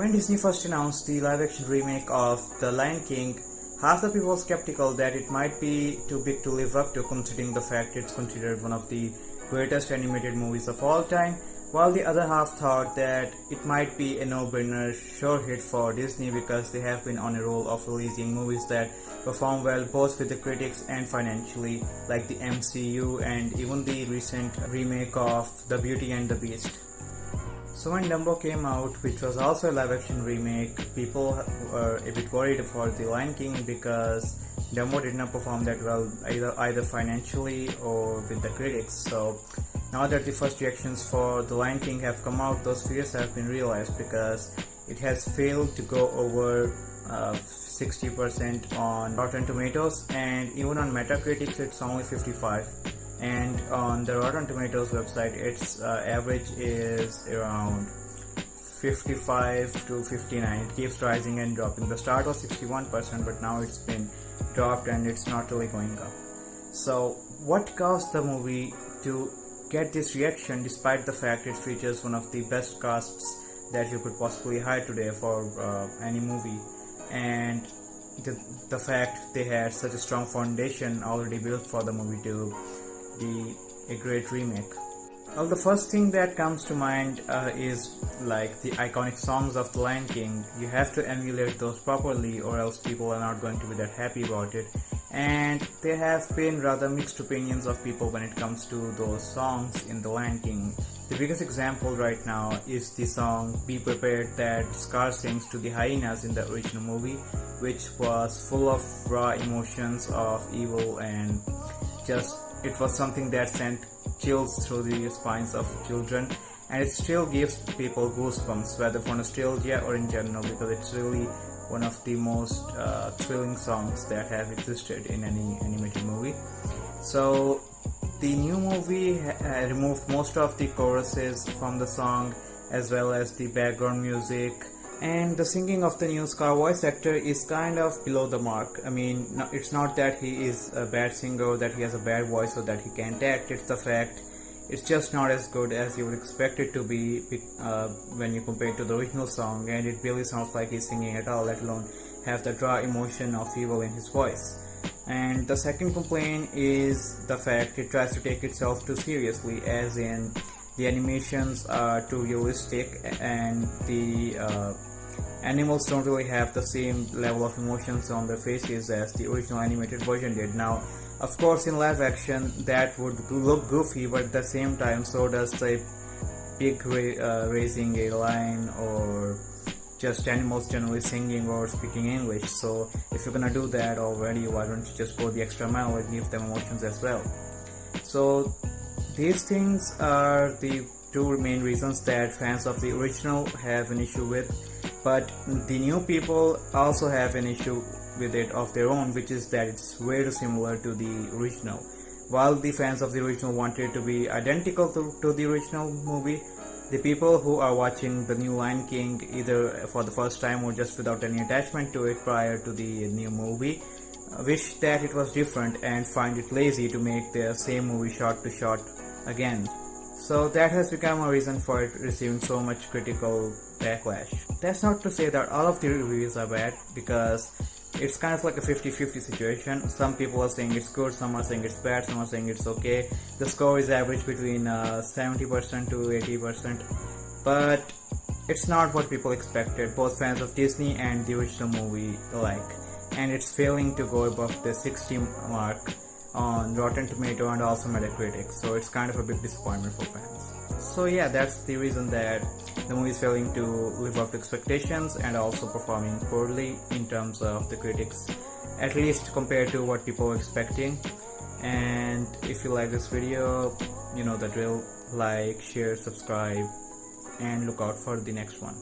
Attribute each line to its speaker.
Speaker 1: When Disney first announced the live-action remake of The Lion King, half the people were skeptical that it might be too big to live up to, considering the fact it's considered one of the greatest animated movies of all time, while the other half thought that it might be a no-brainer sure hit for Disney because they have been on a roll of releasing movies that perform well both with the critics and financially, like the MCU and even the recent remake of The Beauty and the Beast. So when Dumbo came out, which was also a live-action remake, people were a bit worried for The Lion King because Dumbo did not perform that well either financially or with the critics. So now that the first reactions for The Lion King have come out, those fears have been realized because it has failed to go over 60% on Rotten Tomatoes, and even on Metacritic it's only 55. And on the Rotten Tomatoes website, its average is around 55 to 59. It keeps rising and dropping. The start was 61%, but now it's been dropped and it's not really going up. So what caused the movie to get this reaction despite the fact it features one of the best casts that you could possibly hire today for any movie, and the fact they had such a strong foundation already built for the movie to be a great remake? Well, the first thing that comes to mind is like the iconic songs of The Lion King. You have to emulate those properly or else people are not going to be that happy about it. And there have been rather mixed opinions of people when it comes to those songs in The Lion King. The biggest example right now is the song Be Prepared that Scar sings to the hyenas in the original movie, which was full of raw emotions of evil and just it was something that sent chills through the spines of children, and it still gives people goosebumps, whether for nostalgia or in general, because it's really one of the most thrilling songs that have existed in any animated movie. So the new movie removed most of the choruses from the song as well as the background music, and the singing of the new Scar voice actor is kind of below the mark. I mean, it's not that he is a bad singer or that he has a bad voice or that he can't act. It's the fact it's just not as good as you would expect it to be when you compare it to the original song, and it barely sounds like he's singing at all, let alone have the raw emotion of evil in his voice. And the second complaint is the fact it tries to take itself too seriously, as in the animations are too realistic and the animals don't really have the same level of emotions on their faces as the original animated version did. Now, of course, in live action that would look goofy, but at the same time so does the pig raising a lion or just animals generally singing or speaking English. So if you're gonna do that already, why don't you just go the extra mile and give them emotions as well? So these things are the two main reasons that fans of the original have an issue with, but the new people also have an issue with it of their own, which is that it's way too similar to the original. While the fans of the original wanted it to be identical to the original movie, the people who are watching the new Lion King either for the first time or just without any attachment to it prior to the new movie wish that it was different and find it lazy to make the same movie shot to shot again. So that has become a reason for it receiving so much critical backlash. That's not to say that all of the reviews are bad, because it's kind of like a 50-50 situation. Some people are saying it's good, some are saying it's bad, some are saying it's okay. The score is average between 70% to 80%, but it's not what people expected, both fans of Disney and the original movie alike. And it's failing to go above the 60 mark on Rotten Tomato and also Metacritic, so it's kind of a big disappointment for fans. So yeah, that's the reason that the movie is failing to live up to expectations and also performing poorly in terms of the critics, at least compared to what people were expecting. And if you like this video, you know the drill: like, share, subscribe, and look out for the next one.